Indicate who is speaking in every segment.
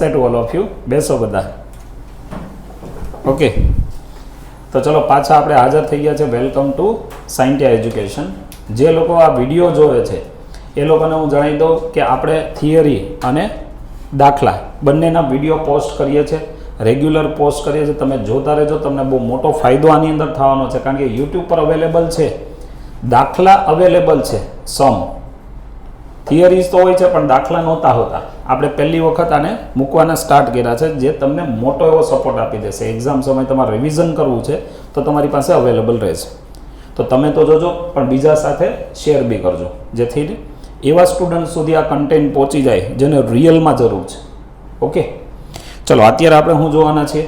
Speaker 1: નમસ્તે to all of you. બેસો બધા. ઓકે, તો ચલો પાછા આપણે હાજર થઈ ગયા છે. Welcome to Scientia education. જે લોકો આ વિડીયો જોવે છે એ લોકોને હું જણાવી દઉં કે આપણે થિયરી અને દાખલા બંનેના વિડીયો પોસ્ટ કરીએ છીએ, રેગ્યુલર પોસ્ટ કરીએ છીએ. તમે જોતા રહેજો, તમને બહુ મોટો ફાયદો આની અંદર થવાનો છે. કારણ કે યુટ્યુબ પર અવેલેબલ છે, દાખલા અવેલેબલ છે. સમ થિયરીઝ તો હોય છે પણ દાખલા નહોતા હોતા. આપણે પહેલી વખત આને મૂકવાના સ્ટાર્ટ કર્યા છે, જે તમને મોટો એવો સપોર્ટ આપી દેશે. એક્ઝામ સમય તમારે રિવિઝન કરવું છે તો તમારી પાસે અવેલેબલ રહેશે. તો તમે તો જોજો, પણ બીજા સાથે શેર બી કરજો, જેથી એવા સ્ટુડન્ટ સુધી આ કન્ટેન્ટ પહોંચી જાય જેને રિયલમાં જરૂર છે. ઓકે, ચલો અત્યારે આપણે શું જોવાના છીએ?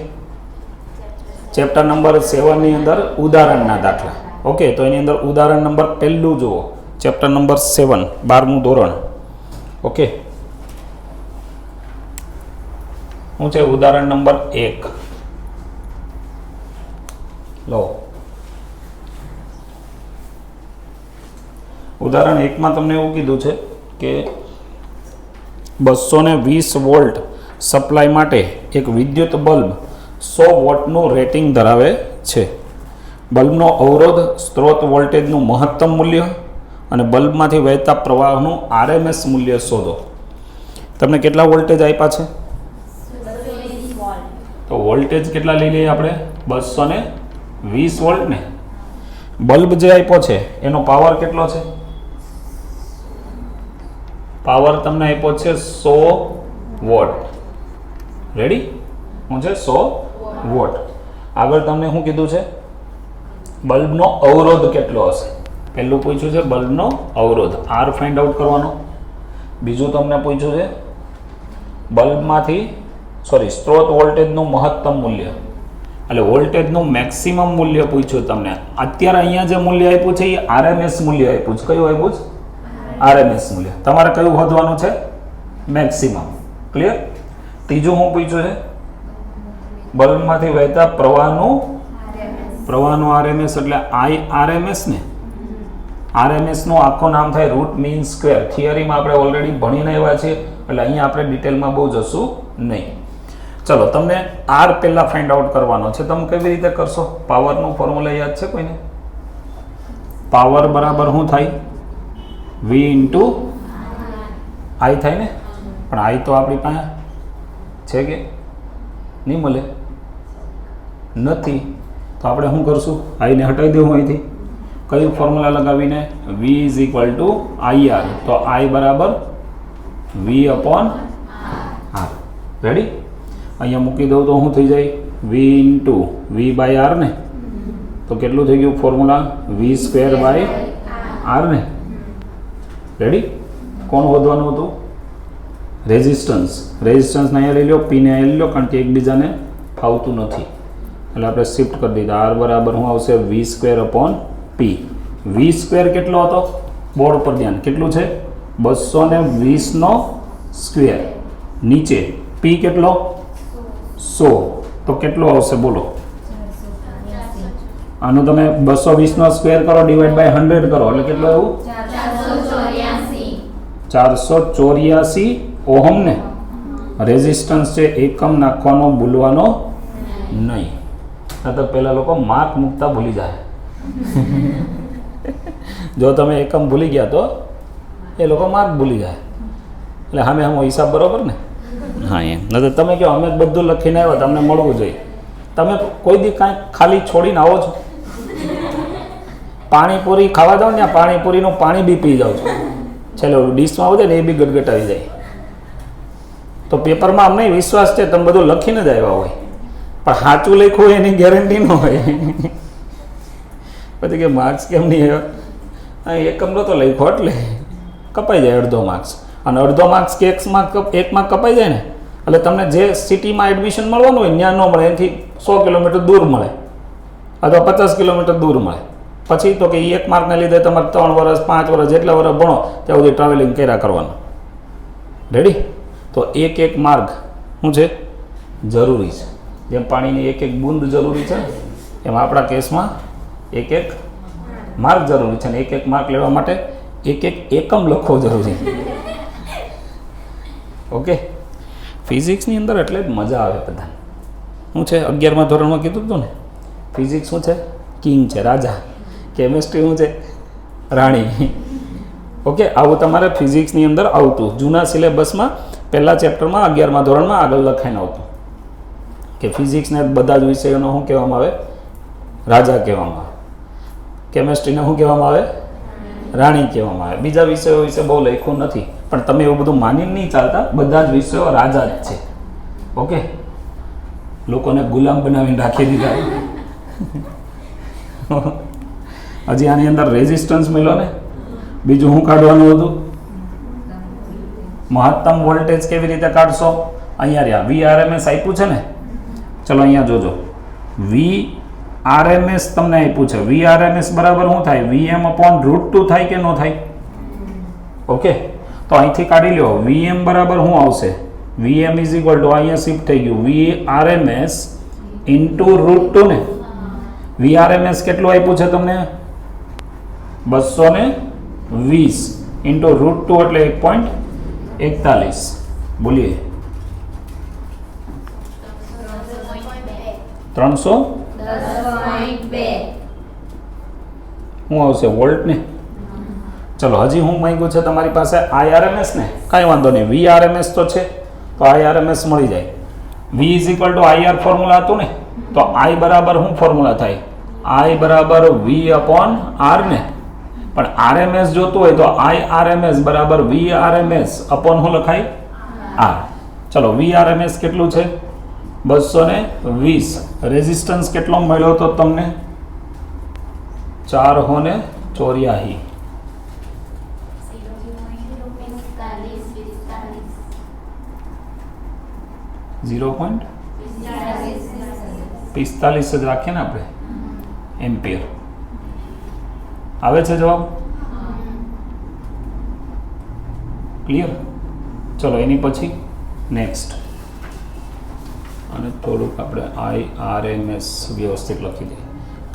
Speaker 1: ચેપ્ટર નંબર 7ની અંદર ઉદાહરણના દાખલા. ઓકે, તો એની અંદર ઉદાહરણ નંબર પહેલું જુઓ. ચેપ્ટર નંબર 7, 12મું ધોરણ. ઓકે, શું છે? ઉદાહરણ નંબર 1 લો. ઉદાહરણ 1માં તમને એવું કીધું છે કે 220 વોલ્ટ સપ્લાય માટે એક વિદ્યુત બલ્બ 100 વોટનું રેટિંગ ધરાવે છે. બલ્બનો અવરોધ, સ્ત્રોત વોલ્ટેજનું મહત્તમ મૂલ્ય અને બલ્બમાંથી વહેતા પ્રવાહનું RMS મૂલ્ય શોધો. તમને કેટલા વોલ્ટેજ આપ્યા છે? તો વોલ્ટેજ કેટલા લઈ લઈએ આપણે? 220 વોલ્ટ ને. બલ્બ જે આપ્યો છે એનો પાવર કેટલો છે? પાવર તમને આપ્યો છે 100 વોટ. રેડી? શું છે? 100 વોટ. આગળ તમને શું કીધું છે? બલ્બનો અવરોધ કેટલો હશે? પહેલું પૂછ્યું છે બલ્બનો અવરોધ, R ફાઇન્ડ આઉટ કરવાનો. બીજું તમને પૂછ્યું છે બલ્બમાંથી સ્ત્રોત વોલ્ટેજનું મહત્તમ મૂલ્ય, એટલે વોલ્ટેજનું મેક્સિમમ મૂલ્ય પૂછ્યું તમને. અત્યારે અહીંયા જે મૂલ્ય આપ્યું છે એ RMS મૂલ્ય આપ્યું છે. કયું આપ્યું છે? RMS મૂલ્ય. તમારે કયું શોધવાનું છે? મેક્સિમમ. ક્લિયર? ત્રીજું શું પૂછ્યું છે? બલ્બમાંથી વહેતા પ્રવાહનું RMS, એટલે IRMS ને. RMS નું આખું નામ થાય રૂટ મીન સ્ક્વેર. થિયરીમાં આપણે ઓલરેડી ભણીને આવ્યા છીએ, એટલે અહીંયા આપણે ડિટેલમાં બહુ જશું નહીં. ચલો, તમને R પહેલાં ફાઇન્ડ આઉટ કરવાનો છે. તમે કેવી રીતે કરશો? પાવરનું ફોર્મ્યુલા યાદ છે કોઈને? પાવર બરાબર શું થાય? V ઇન્ટુ I થાય ને. પણ I તો આપણી પાસે છે કે નહીં? મળે નથી. તો આપણે શું કરશું? I ને હટાવી દેવું અહીંથી. કયું ફોર્મ્યુલા લગાવીને? V is equal to IR. તો I બરાબર V અપોન R. રેડી? અહીંયા મૂકી દઉં તો શું થઈ જાય? V into V by R ને. તો કેટલું થઈ ગયું formula? V square by R ને. રેડી? કોણ શોધવાનું હતું? રેઝિસ્ટન્સ. રેઝિસ્ટન્સને અહીંયા લઈ લો, P ને અહીંયા લઈ લો, કારણ કે એકબીજાને ફાવતું નથી એટલે આપણે શિફ્ટ કરી દીધા. R બરાબર શું આવશે? V square upon P. V square કેટલો હતો? બોર્ડ પર ધ્યાન. કેટલું છે? 220 નો સ્ક્વેર. નીચે P કેટલો? 100. તો કેટલો આવશે બોલો? આનો તમે 220 નો સ્ક્વેર કરો, ડિવાઈડ બાય 100 કરો, એટલે કેટલો એવું? 484 ઓહમ ને. રેઝિસ્ટન્સ છે, એકમ નાખવાનો ભૂલવાનો નહીં. આ તો પેલા લોકો માર્ક મૂકતા ભૂલી જાય. જો તમે એકમ ભૂલી ગયા તો એ લોકો માર્ક ભૂલી જાય. એટલે સામે આમ હિસાબ બરોબર ને? હા, એમ નથી. તમે કહો અમે બધું લખીને આવ્યા, તમને મળવું જોઈએ. તમે કોઈ દી કાંઈ ખાલી છોડીને આવો છો? પાણીપુરી ખાવા જાઓ ને, પાણીપુરીનું પાણી બી પી જાઓ છો, છેલ્લે ડીશમાં આવે ને એ બી ગટગટાવી જાય. તો પેપરમાં અમને વિશ્વાસ છે તમે બધું લખીને જ આવ્યા હોય, પણ સાચું લખ્યું એની ગેરંટી ન હોય. પછી કે માર્ક્સ કેમ નહીં આવ્યા? એકમ નહોતો લખ્યો એટલે કપાઈ જાય અડધો માર્ક્સ. અને અડધો માર્ક્સ કે એક માર્ક કપાઈ જાય ને, એટલે તમને જે સિટીમાં એડમિશન મળવાનું હોય ત્યાં ન મળે, એનાથી 100 કિલોમીટર દૂર મળે અથવા 50 કિલોમીટર દૂર મળે. પછી તો કે એક માર્કને લીધે તમારે 3 વર્ષ 5 વર્ષ જેટલા વર્ષ ભણો ત્યાં સુધી ટ્રાવેલિંગ કર્યા કરવાનું. રેડી? તો એક માર્ક શું છે? જરૂરી છે. જેમ પાણીની એક બૂંદ જરૂરી છે, એમ આપણા કેસમાં એક માર્ક જરૂરી છે. અને એક માર્ક લેવા માટે એક એકમ લખવો જરૂરી. ઓકે, ફિઝિક્સની અંદર એટલે જ મજા આવે બધા. શું છે 11મા ધોરણમાં કીધું હતું ને, ફિઝિક્સ શું છે? કિંગ છે, રાજા. કેમેસ્ટ્રી શું છે? રાણી. ઓકે, આવું તમારે ફિઝિક્સની અંદર આવતું. જૂના સિલેબસમાં પહેલા ચેપ્ટરમાં 11મા ધોરણમાં આગળ લખાઈને આવતું કે ફિઝિક્સને બધા જ વિષયોનો શું કહેવામાં આવે? રાજા કહેવામાં આવે. કેમેસ્ટ્રીને શું કહેવામાં આવે? રાણી કહેવામાં આવે. બીજા વિષયો વિશે બહુ લખ્યું નથી, પણ તમે એવું બધું માનીને નહીં ચાલતા, બધા જ વિષયો રાજા જ છે. ઓકે, લોકોને ગુલામ બનાવીને રાખી દીધા. હજી આની અંદર રેઝિસ્ટન્સ મળ્યો ને. બીજું શું કાઢવાનું હતું? મહત્તમ વોલ્ટેજ કેવી રીતે કાઢશો? અહીંયા રહ્યા VRMS આપ્યું છે ને, ચલો અહીંયા જોજો. VRMS તમને આપ્યું છે. VRMS બરાબર શું થાય? Vm/√2 થાય કે ન થાય? ઓકે, તો અહીંથી કાઢી લો. Vm બરાબર શું આવશે? Vm ઇઝ ઇક્વલ ટુ, અહીંયા શિફ્ટ થઈ ગયું, VRMS √2 ને. VRMS કેટલું આપ્યું છે તમને? 220 ઇન્ટુ √2 એટલે 1.41. બોલીએ 310.2 શું આવશે? વોલ્ટ ને. ચલો હજી હું માંગ્યું છે તમારી પાસે IRMS ને. કાંઈ વાંધો નહીં, VRMS તો છે, તો IRMS મળી જાય. V is equal to IR formula હતું ને, તો I બરાબર શું ફોર્મ્યુલા થાય? I બરાબર V/R ને. પણ RMS જોતું હોય તો IRMS બરાબર VRMS અપોન શું લખાય? R. ચલો VRMS કેટલું છે? 220. રેઝિસ્ટન્સ કેટલો મળ્યો તો તમને? 484. 0.45 જ રાખીએ ને આપણે, એમ્પિયર. આવે છે જવાબ? ક્લિયર? ચલો એની પછી નેક્સ્ટ, અને થોડુંક આપણે IRMS વ્યવસ્થિત લખી દઈએ,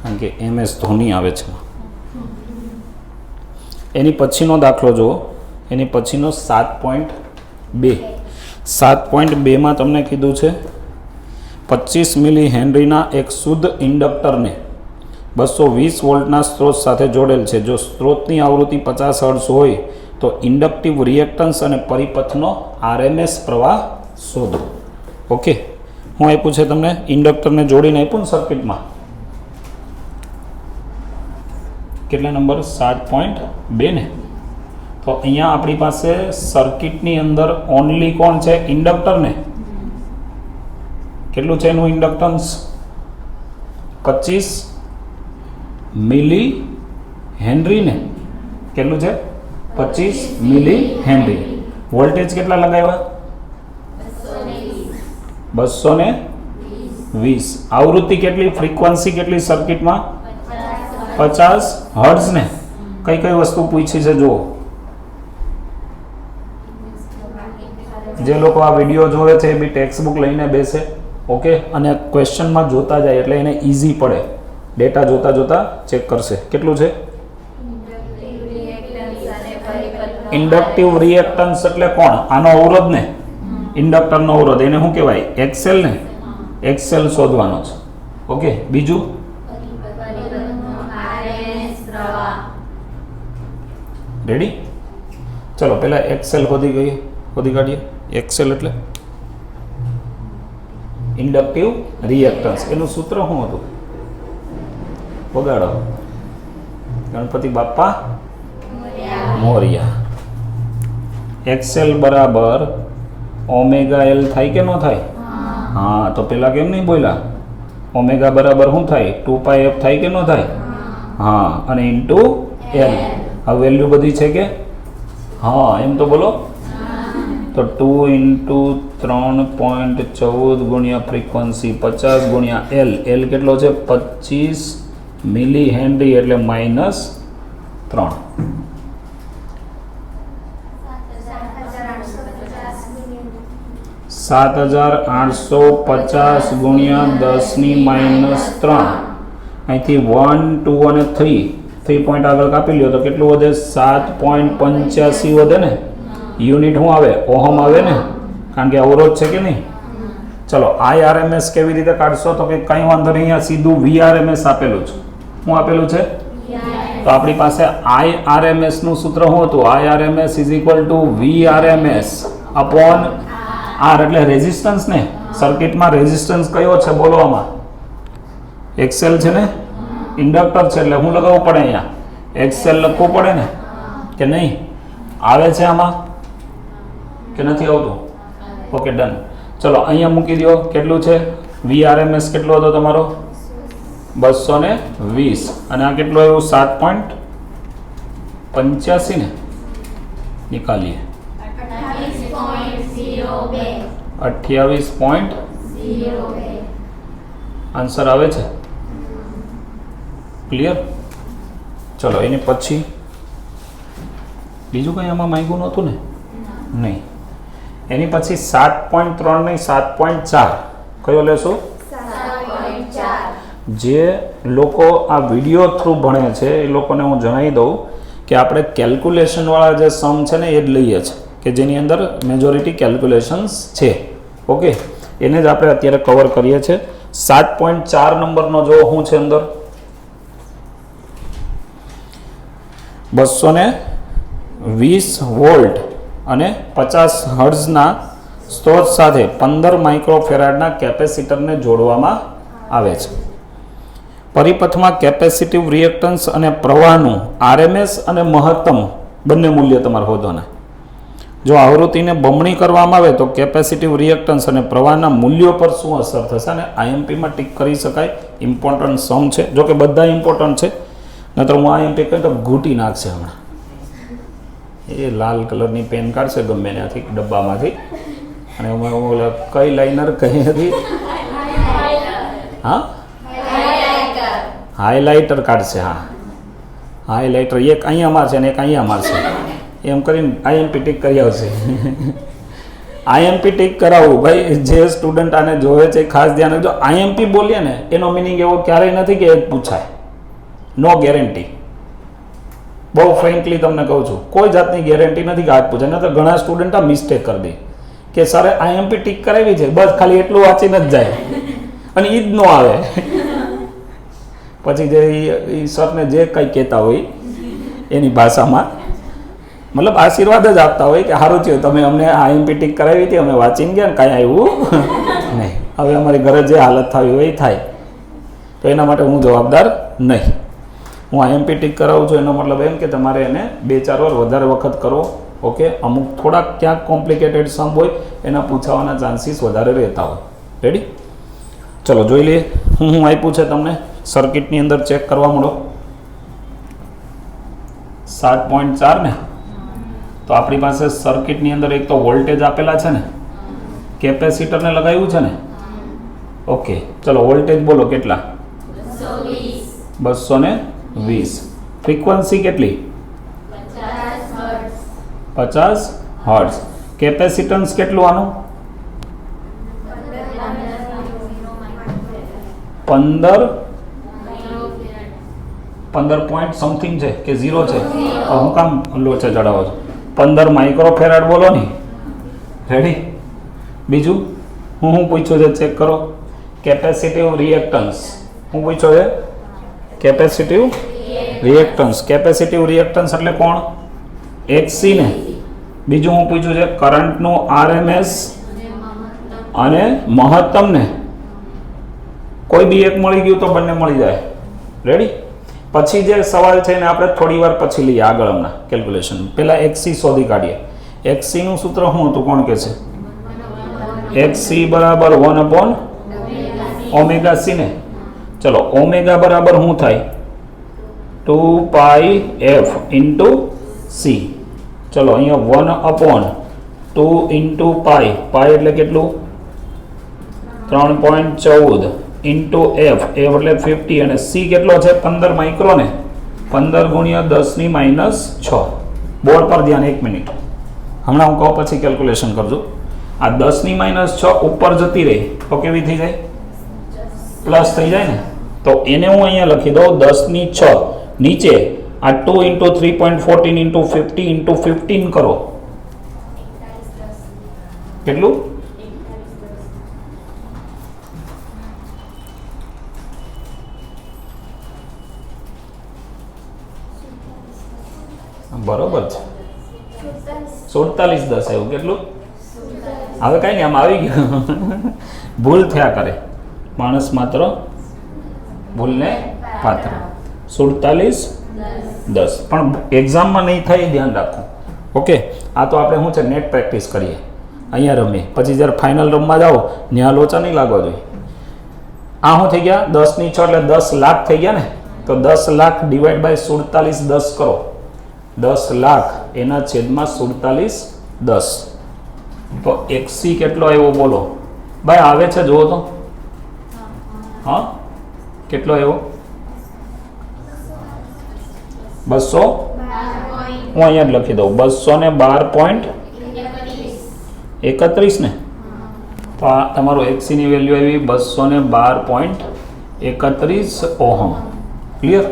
Speaker 1: કારણ કે MS ધોની આવે છે. એની પછીનો દાખલો જુઓ. એની પછીનો 7.2. 7.2માં તમને કીધું છે 25 મિલી હેનરીના એક શુદ્ધ ઇન્ડક્ટરને 220 વોલ્ટના સ્ત્રોત સાથે જોડેલ છે. જો સ્ત્રોતની આવૃત્તિ 50 હર્ટ્ઝ હોય તો ઇન્ડક્ટિવ રિએક્ટન્સ અને પરિપથનો RMS પ્રવાહ શોધો. ઓકે, હું આપ્યું છે તમને ઇન્ડક્ટરને જોડીને આપ્યું ને સર્કિટમાં. કેટલા નંબર? 7.2 ને. તો અહીંયા આપણી પાસે સર્કિટની અંદર ઓનલી કોણ છે? ઇન્ડક્ટર ને. કેટલું છે એનું ઇન્ડક્ટન્સ? 25 મિલી હેનરી ને. કેટલું છે? 25 મિલી હેનરી. વોલ્ટેજ કેટલા લગાવ્યા? 220. આવૃત્તિ કેટલી? ફ્રીક્વન્સી કેટલી સર્કિટમાં? 50 હર્ટ્ઝ ને. કઈ કઈ વસ્તુ પૂછી છે જુઓ. જે લોકો આ વિડીયો જોવે છે એ બી ટેક્સ્ટ બુક લઈને બેસે. ઓકે, અને ક્વેશ્ચનમાં જોતા જાય એટલે એને ઇઝી પડે. ડેટા જોતા જોતા ચેક કરશે. કેટલું છે? ઇન્ડક્ટિવ રિએક્ટન્સ એટલે કોણ? આનો અવરોધ ને, ઇન્ડક્ટરનો અવરોધ, એને શું કહેવાય? XL ને. XL શોધવાનો છે. ઓકે, બીજું રેડી? ચલો પહેલા XL શોધી કાઢીએ. XL એટલે ઇન્ડક્ટિવ રિએક્ટન્સ. એનું સૂત્ર શું હતું? વગાડો. ગણપતિ બાપ્પા મોરિયા. XL બરાબર ઓમેગા L થાય કે ન થાય? હા, તો પેલા કેમ નહીં બોલ્યા? ઓમેગા બરાબર શું થાય? 2πf થાય કે ન થાય? હા, અને ઇન્ટુ L. આ વેલ્યુ બધી છે કે? હા, એમ તો બોલો. તો 2 ઇન્ટુ 3.14 ગુણ્યા ફ્રીક્વન્સી 50 ગુણ્યા L. L કેટલો છે? 25 મિલી હેનરી એટલે -3. 7850 ગુણ્યા 10⁻3. અહીંથી 1, 2 અને 3 પોઈન્ટ આગળ કાપી લ્યો તો કેટલું વધે? 7.85 વધે ને. યુનિટ શું આવે? ઓહમ આવે ને. કારણ કે અવરોધ છે કે નહીં. ચલો IRMS કેવી રીતે કાઢશો તો કે કંઈ વાંધો નહીં, અહીંયા સીધું VRMS આપેલું છે. શું આપેલું છે? તો આપણી પાસે IRMS નું સૂત્ર શું હતું? IRMS is equal two VRMS upon R, એટલે રેઝિસ્ટન્સ ને. સર્કિટમાં રેઝિસ્ટન્સ કયો છે બોલો? આમાં XL છે ને, ઇન્ડક્ટર છે એટલે હું લગાવવું પડે અહીંયા? XL લખવું પડે ને કે નહીં? આવે છે આમાં કે નથી આવતું? Okay done. ચલો અહીંયા મૂકી દો. કેટલું છે? VRMS કેટલો હતો તમારો? 220 અને આ કેટલો આવ્યું? 7.85 ને. નિકાલીએ 28.02 આન્સર આવે છે. ક્લિયર? ચલો એની પછી બીજું કંઈ આમાં માંગ્યું નહોતું ને? નહીં. એની પછી 7.3 નહીં 7.4 કયો લેશો? જે લોકો આ વિડીયો થ્રુ ભણે છે એ લોકોને હું જણાવી દઉં કે આપણે કેલ્ક્યુલેશનવાળા જે સમ છે ને એ જ લઈએ છીએ, કે જેની અંદર મેજોરિટી કેલ્ક્યુલેશન્સ છે. ઓકે, એને જ આપણે અત્યારે કવર કરીએ છીએ. 7.4 નંબરનો જો શું છે અંદર? 220 વોલ્ટ અને 50 હર્ટ્ઝના સ્ત્રોત સાથે 15 માઇક્રોફેરાડના કેપેસિટરને જોડવામાં આવે છે. પરિપથમાં કેપેસિટિવ રિએક્ટન્સ અને પ્રવાહનું RMS અને મહત્તમ બંને મૂલ્ય તમારે શોધવાના. જો આવૃત્તિને બમણી કરવામાં આવે તો કેપેસિટિવ રિએક્ટન્સ અને પ્રવાહના મૂલ્યો પર શું અસર થશે, અને IMPમાં ટીક કરી શકાય. ઇમ્પોર્ટન્ટ સમ છે, જો કે બધા ઇમ્પોર્ટન્ટ છે, નહીતર હું IMP કહું તો ઘૂંટી નાખશે હમણાં. એ લાલ કલરની પેન કાઢશે ગમે ત્યાંથી ડબ્બામાંથી, અને કઈ લાઇનર કઈ હતી? હા, હાઇલાઇટર કાઢશે. હા, હાઇલાઇટર એક અહીંયા મારશે ને એક અહીંયા મારશે, એમ કરીને IMP ટીક કરી આવશે. IMP ટીક કરાવવું ભાઈ, જે સ્ટુડન્ટ આને જોવે છે ખાસ ધ્યાન રાખજો. IMP બોલીએ ને એનો મિનિંગ એવો ક્યારેય નથી કે એક પૂછાય. No guarantee. બહુ ફ્રેન્કલી તમને કહું છું, કોઈ જાતની ગેરંટી નથી કે આજ પૂછાય. નહીં તો ઘણા સ્ટુડન્ટ આ મિસ્ટેક કરી દે કે સરે IMP ટીક કરાવી છે, બસ ખાલી એટલું વાંચીને જ જાય અને એ જ ન આવે. પછી જે સરને જે કંઈ કહેતા હોય એની ભાષામાં મતલબ આશીર્વાદ જ આપતા હોય કે સારું થયું તમે અમને IMP ટીક કરાવી હતી, અમે વાંચીને ગયા ને કાંઈ આવ્યું નહીં. હવે અમારી ઘરે જે હાલત થવી હોય એ થાય, તો એના માટે હું જવાબદાર નહીં. હું IMP ટીક કરાવું છું એનો મતલબ એમ કે તમારે એને 2-4 વાર વધારે વખત કરો. ઓકે, અમુક થોડાક ક્યાંક કોમ્પ્લિકેટેડ સમ હોય એના પૂછાવાના ચાન્સીસ વધારે રહેતા હોય. રેડી? ચલો જોઈ લઈએ હું આપ્યું છે તમને સર્કિટની અંદર. ચેક કરવા મળો. 7.4 ને, તો આપણી પાસે સર્કિટની અંદર એક તો વોલ્ટેજ આપેલા છે ને, કેપેસિટરને લગાવ્યું છે ને. ઓકે, ચલો વોલ્ટેજ બોલો કેટલા? 220. ફ્રીક્વન્સી કેટલી? 50 હર્ટ્ઝ. કેપેસિટન્સ કેટલું આનું? 15 પોઈન્ટ સમથિંગ છે કે 0 છે? હું કામ લોચે ચડાવો છો? 15 માઇક્રોફેરાડ બોલો ને. રેડી? બીજું હું પૂછ્યું છે ચેક કરો. Capacitive reactance. હું પૂછ્યો છે કેપેસિટિવ રિએક્ટન્સ. કેપેસિટિવ રિએક્ટન્સ એટલે કોણ? XC ને. બીજું હું પૂછ્યું છે કરંટનું RMS અને મહત્તમ ને. કોઈ બી એક મળી ગયું તો બંને મળી જાય. રેડી? પછી જે સવાલ છે એને આપણે થોડી વાર પછી લઈએ આગળ હમણાં કેલ્ક્યુલેશન. પહેલાં XC શોધી કાઢીએ. XC નું સૂત્ર શું હતું? કોણ કહે છે? XC બરાબર 1/ωc ને. ચલો ઓમેગા બરાબર શું થાય? 2πf into c. ચલો અહીંયા 1/2 × પાઈ. પાઈ એટલે કેટલું? 3.14 ઇન્ટુ f. f એટલે 50 અને c કેટલો છે? 15 માઇક્રો ને. 15 × 10⁻6. બોર્ડ પર ધ્યાન. 1 મિનિટ, હમણાં હું કહું પછી કેલ્ક્યુલેશન કરજો. આ 10⁻6 ઉપર જતી રહી તો કેવી થઈ જાય? પ્લસ થઈ જાય ને. તો એને હું અહીંયા લખી દઉં 10⁻6. નીચે આ 2 × 3.14 × 50 × 15 કરો. કેટલું? બરોબર છે 47 10 આવ્યું. કેટલું? હવે કાંઈ નહીં, આમ આવી ગયું. ભૂલ થયા કરે, માણસ માત્ર ભૂલને પાત્ર. 47 10 પણ એક્ઝામમાં નહીં થાય એ ધ્યાન રાખો. ઓકે, આ તો આપણે શું છે નેટ પ્રેક્ટિસ કરીએ, અહીંયા રમીએ, પછી જ્યારે ફાઇનલ રમવા જાઓ ત્યાં લોચા નહીં લાગવા જોઈએ. આ શું થઈ ગયા? 10 ની 6 એટલે 10 લાખ થઈ ગયા ને. તો 10 લાખ ડિવાઈડ બાય 47 10 કરો. 10 લાખ એના છેદમાં 47 10. તો XC કેટલો આવ્યો બોલો ભાઈ? આવે છે જુઓ તો. હા, કેટલો આવ્યો? 200. હું અહીંયા જ લખી દઉં 212.31 ને. તો આ તમારું XC ની વેલ્યુ આવી 212.31 ઓહમ. ક્લિયર?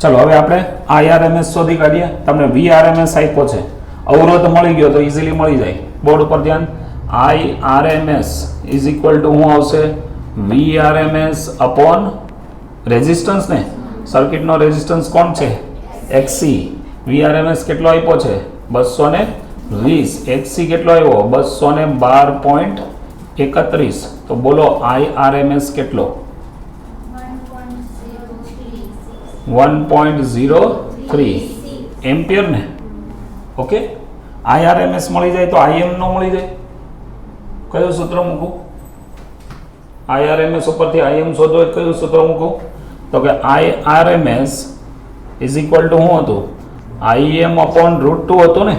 Speaker 1: ચલો હવે આપણે IRMS શોધી કાઢીએ. તમને VRMS આપ્યો છે, અવરોધ મળી ગયો તો ઇઝીલી મળી જાય. બોર્ડ ઉપર ધ્યાન. IRMS ઇઝ ઇક્વલ ટુ શું આવશે? VRMS અપોન રેઝિસ્ટન્સ ને. સર્કિટનો રેઝિસ્ટન્સ કોણ છે? XC. VRMS કેટલો આપ્યો છે? 220. XC કેટલો આવ્યો? 212.31. તો બોલો IRMS કેટલો? 1.03 એમ્પિયર ને. ઓકે, IRMS મળી જાય તો IM નો મળી જાય. કયું સૂત્ર મૂકું? IRMS ઉપરથી IM શોધો એ કયું સૂત્ર મૂકું? તો કે IRMS ઇઝ ઇક્વલ ટુ શું હતું? IM અપોન √2 હતું ને.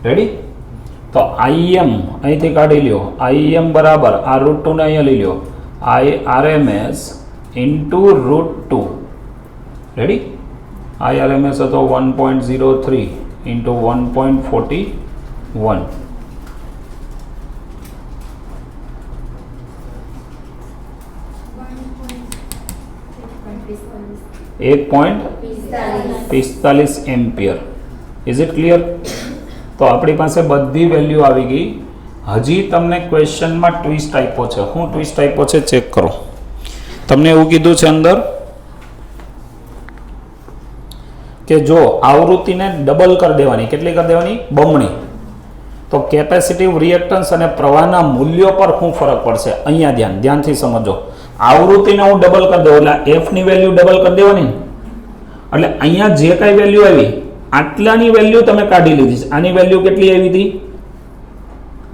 Speaker 1: રેડી? તો IM અહીંથી કાઢી લ્યો. IM બરાબર આ √2 ને અહીંયા લઈ લ્યો. IRMS into √2. રેડી? IRMS હતો 1.03 into 1.41. $1.45 ampere. Is it clear? તો આપણી પાસે બધી વેલ્યુ આવી ગઈ. હજી તમને ક્વેશ્ચનમાં ટ્વિસ્ટ આપ્યો છે. શું ટ્વિસ્ટ આપ્યો છે ચેક કરો. તમને એવું કીધું છે અંદર કે જો આવૃત્તિને ડબલ કરી દેવાની. કેટલી કરી દેવાની? બમણી. તો કેપેસિટિવ રિએક્ટન્સ અને પ્રવાહના મૂલ્યો પર શું ફરક પડશે? અહીંયા ધ્યાનથી સમજો. આવૃત્તિને હું ડબલ કરી દઉં એટલે F ની વેલ્યુ ડબલ કરી દેવાની ને. એટલે અહીંયા જે કાંઈ વેલ્યુ આવી આટલાની વેલ્યુ તમે કાઢી લીધી છે. આની વેલ્યુ કેટલી આવી હતી?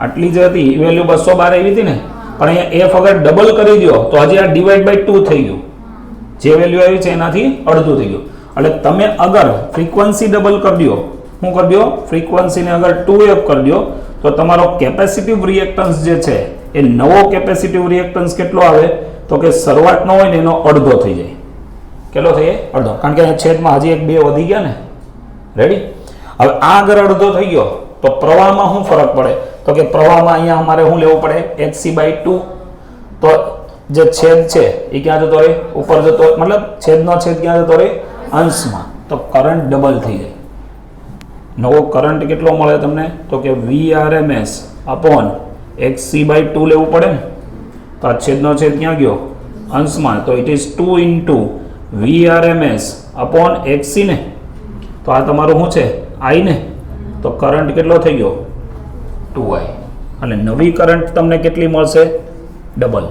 Speaker 1: આટલી જ હતી. એ વેલ્યુ 212 આવી હતી ને. પણ અહીંયા F અગર ડબલ કરી દો તો હજી આ ડિવાઈડ બાય 2 થઈ ગયું. જે વેલ્યુ આવી છે એનાથી અડધું થઈ ગયું. એટલે તમે અગર ફ્રીક્વન્સી ડબલ કરી દો, શું કરી દો? ફ્રીક્વન્સીને અગર 2F કરી દો તો તમારો કેપેસિટિવ રિએક્ટન્સ જે છે એ નવો કેપેસિટિવ રિએક્ટન્સ કેટલો આવે? તો કે શરૂઆતનો હોય ને એનો અડધો થઈ જાય. કેટલો થઈ જાય? અડધો. કારણ કે અહીંયા છેદમાં હજી 1 2 વધી ગયા ને. રેડી? હવે આ આગળ અડધો થઈ ગયો તો પ્રવાહમાં શું ફરક પડે? તો કે પ્રવાહમાં અહીંયા અમારે શું લેવું પડે? XC/2. તો જે છેદ છે એ ક્યાં જતો રહે? ઉપર જતો, મતલબ છેદનો છેદ ક્યાં જતો રહે? અંશમાં. તો કરંટ ડબલ થઈ જાય. નવો કરંટ કેટલો મળે તમને? તો કે VRMS અપોન XC/2 લેવું પડે ને. તો આ છેદનો છેદ ક્યાં ગયો? અંશમાં. તો it is 2 into VRMS upon XC ને. તો આ તમારું શું છે? I ને. તો કરંટ કેટલો થઈ ગયો? 2I. અને નવી કરંટ તમને કેટલી મળશે? ડબલ.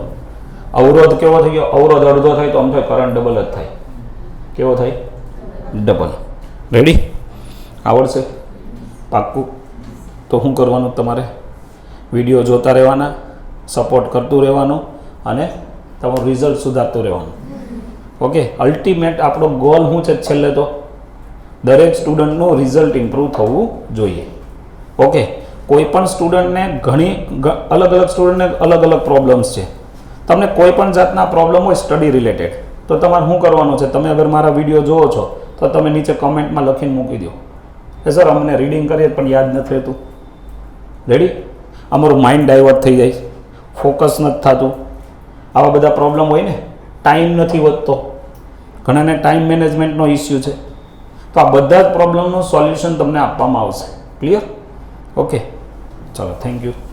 Speaker 1: અવરોધ કેવો થઈ ગયો? અવરોધ અડધો થાય તો આમ થાય કરંટ ડબલ જ થાય. કેવો થાય? ડબલ. રેડી? આવડશે? પાક્કું? તો શું કરવાનું તમારે? વિડીયો જોતા રહેવાના, સપોર્ટ કરતું રહેવાનું અને તમારું રિઝલ્ટ સુધારતું રહેવાનું. ઓકે, અલ્ટિમેટ આપણો ગોલ શું છે? છેલ્લે તો દરેક સ્ટુડન્ટનું રિઝલ્ટ ઇમ્પ્રૂવ થવું જોઈએ. ઓકે, કોઈ પણ સ્ટુડન્ટને અલગ અલગ સ્ટુડન્ટને અલગ અલગ પ્રોબ્લેમ્સ છે. તમને કોઈ પણ જાતના પ્રોબ્લેમ હોય સ્ટડી રિલેટેડ તો તમારે શું કરવાનું છે? તમે અગર મારા વિડીયો જોવો છો તો તમે નીચે કમેન્ટમાં લખીને મૂકી દો કે સર અમને રીડિંગ કરીએ પણ યાદ નથી રહેતું. રેડી? અમારું માઇન્ડ ડાયવર્ટ થઈ જાય, ફોકસ નથી થતું, આવા બધા પ્રોબ્લેમ હોય ને. ટાઈમ નથી વધતો, ઘણાને ટાઈમ મેનેજમેન્ટનો ઇસ્યુ છે. તો આ બધા જ પ્રોબ્લેમનું સોલ્યુશન તમને આપવામાં આવશે. ક્લિયર? ઓકે, ચલો થેન્ક યુ.